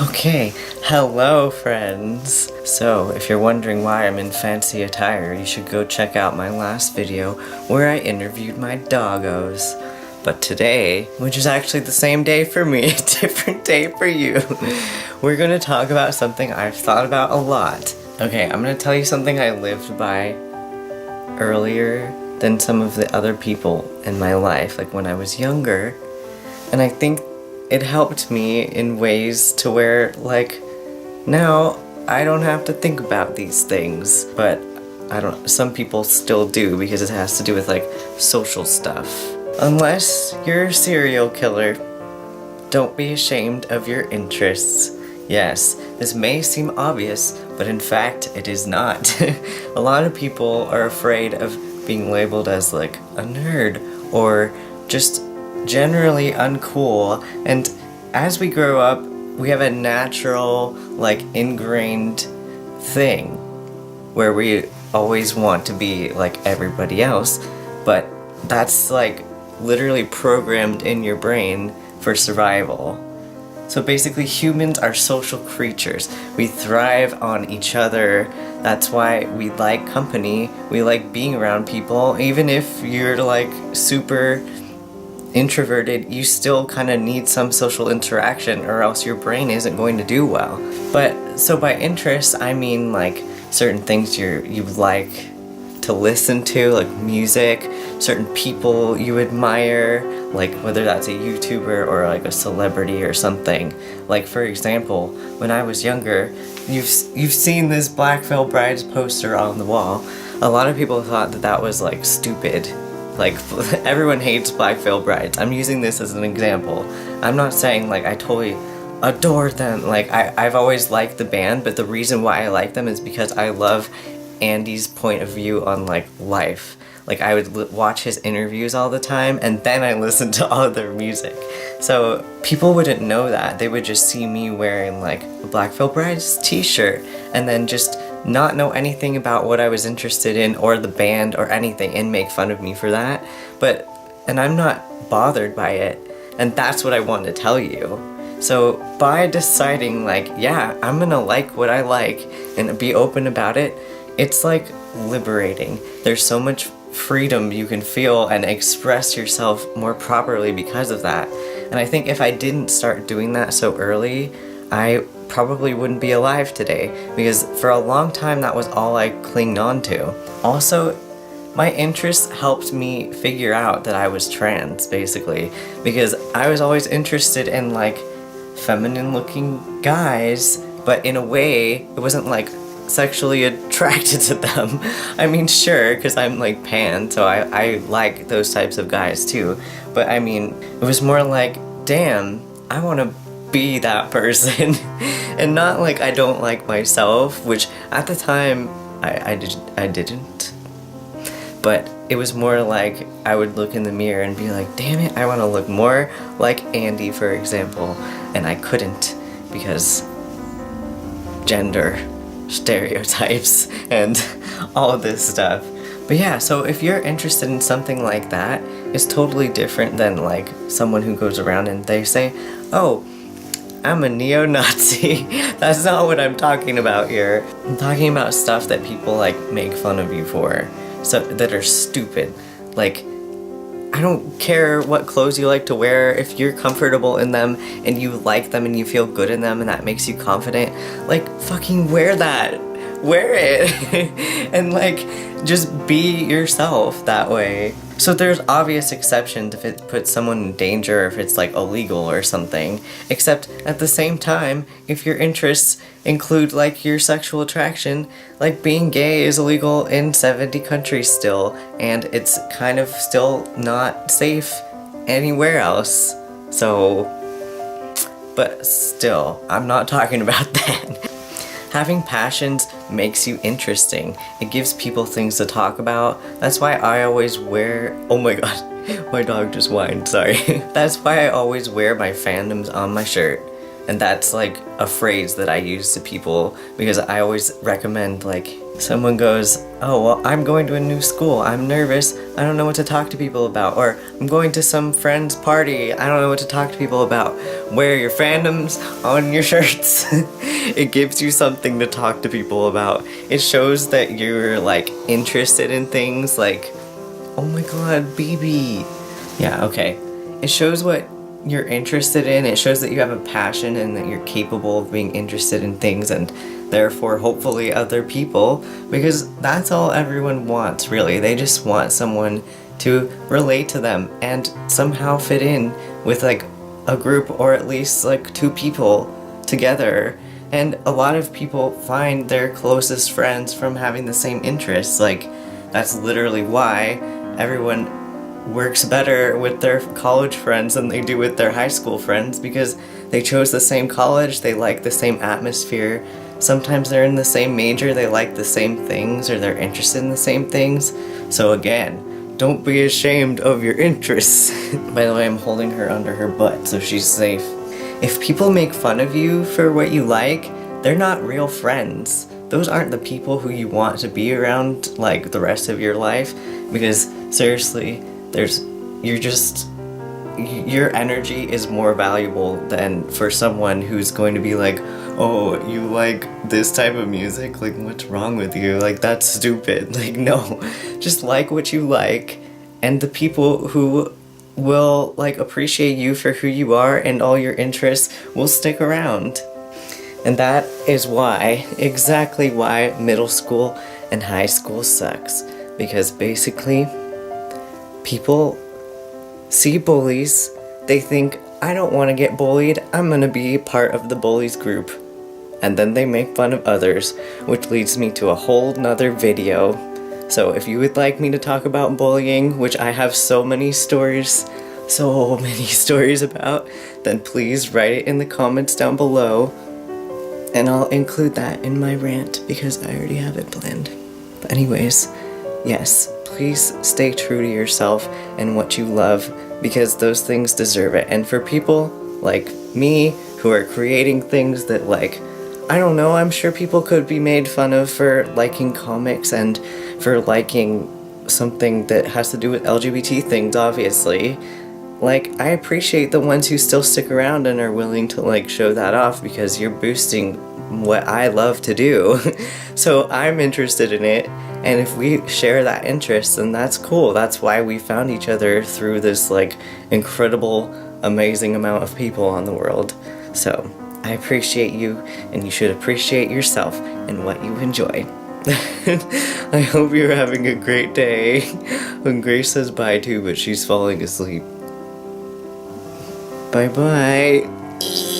Okay, hello friends! So, if you're wondering why I'm in fancy attire, you should go check out my last video where I interviewed my doggos. But today, which is actually the same day for me, a different day for you, we're gonna talk about something I've thought about a lot. Okay, I'm gonna tell you something I lived by earlier than some of the other people in my life, like when I was younger, and I think it helped me in ways to where, like, now I don't have to think about these things, but some people still do because it has to do with, like, social stuff. Unless you're a serial killer, don't be ashamed of your interests. Yes, this may seem obvious, but in fact, it is not. A lot of people are afraid of being labeled as, like, a nerd, or just generally uncool, and as we grow up, we have a natural, like, ingrained thing where we always want to be like everybody else, but that's, like, literally programmed in your brain for survival. So basically, humans are social creatures. We thrive on each other. That's why we like company. We like being around people. Even if you're, like, super introverted, you still kind of need some social interaction or else your brain isn't going to do well. But so by interest, I mean, like, certain things you like to listen to, like music, certain people you admire, like whether that's a YouTuber or like a celebrity or something. Like, for example, when I was younger, you've seen this Black Veil Brides poster on the wall. A lot of people thought that was, like, stupid. Like, everyone hates Black Veil Brides. I'm using this as an example. I'm not saying, like, I totally adore them. Like, I've always liked the band, but the reason why I like them is because I love Andy's point of view on, like, life. Like, I would watch his interviews all the time, and then I listened to all of their music. So people wouldn't know that. They would just see me wearing, like, a Black Veil Brides t-shirt, and then just not know anything about what I was interested in or the band or anything and make fun of me for that. And I'm not bothered by it, and that's what I want to tell you. So by deciding, like, yeah, I'm gonna like what I like and be open about it, it's, like, liberating. There's so much freedom you can feel and express yourself more properly because of that. And I think if I didn't start doing that so early, I probably wouldn't be alive today, because for a long time that was all I clinged on to. Also, my interests helped me figure out that I was trans, basically, because I was always interested in, like, feminine looking guys, but in a way it wasn't, like, sexually attracted to them. I mean, sure, because I'm, like, pan, so I like those types of guys too, but I mean, it was more like, damn, I want to be that person. And not like I don't like myself, which at the time I didn't, but it was more like I would look in the mirror and be like, damn it, I want to look more like Andy, for example, and I couldn't because gender stereotypes and all of this stuff. But yeah, so if you're interested in something like that, it's totally different than, like, someone who goes around and they say, oh, I'm a neo-Nazi. That's not what I'm talking about here. I'm talking about stuff that people, like, make fun of you for, so that are stupid. Like, I don't care what clothes you like to wear. If you're comfortable in them and you like them and you feel good in them and that makes you confident, like, fucking wear that. Wear it. And, like, just be yourself that way. So there's obvious exceptions if it puts someone in danger, or if it's, like, illegal or something. Except at the same time, if your interests include, like, your sexual attraction, like, being gay is illegal in 70 countries still, and it's kind of still not safe anywhere else. So, but still, I'm not talking about that. Having passions makes you interesting. It gives people things to talk about. That's why I always wear... Oh my god, my dog just whined, sorry. That's why I always wear my fandoms on my shirt. And that's like a phrase that I use to people because I always recommend, like, someone goes, oh, well, I'm going to a new school, I'm nervous, I don't know what to talk to people about, or I'm going to some friend's party, I don't know what to talk to people about. Wear your fandoms on your shirts. It gives you something to talk to people about. It shows that you're like interested in things, like, oh my god, BB. Yeah, okay. It shows what you're interested in, it shows that you have a passion and that you're capable of being interested in things, and therefore hopefully other people, because that's all everyone wants, really. They just want someone to relate to them and somehow fit in with like a group, or at least like two people together. And a lot of people find their closest friends from having the same interests. Like, that's literally why everyone works better with their college friends than they do with their high school friends, because they chose the same college, they like the same atmosphere. Sometimes they're in the same major, they like the same things, or they're interested in the same things. So again, don't be ashamed of your interests. By the way, I'm holding her under her butt so she's safe. If people make fun of you for what you like, they're not real friends. Those aren't the people who you want to be around like the rest of your life, because seriously, your energy is more valuable than for someone who's going to be like, oh, you like this type of music? Like, what's wrong with you? Like, that's stupid. Like, no. Just like what you like, and the people who will, like, appreciate you for who you are and all your interests will stick around. And that is why, exactly why, middle school and high school sucks. Because basically, people see bullies, they think, I don't want to get bullied, I'm gonna be part of the bullies group. And then they make fun of others, which leads me to a whole nother video. So if you would like me to talk about bullying, which I have so many stories about, then please write it in the comments down below, and I'll include that in my rant because I already have it planned. But anyways, yes, please stay true to yourself and what you love, because those things deserve it. And for people like me who are creating things that, like, I don't know, I'm sure people could be made fun of for liking comics and for liking something that has to do with LGBT things, obviously. Like, I appreciate the ones who still stick around and are willing to, like, show that off, because you're boosting what I love to do. So I'm interested in it, and if we share that interest, then that's cool. That's why we found each other through this, like, incredible, amazing amount of people on the world. So I appreciate you, and you should appreciate yourself and what you enjoy. I hope you're having a great day. And Grace says bye too, but she's falling asleep. Bye bye.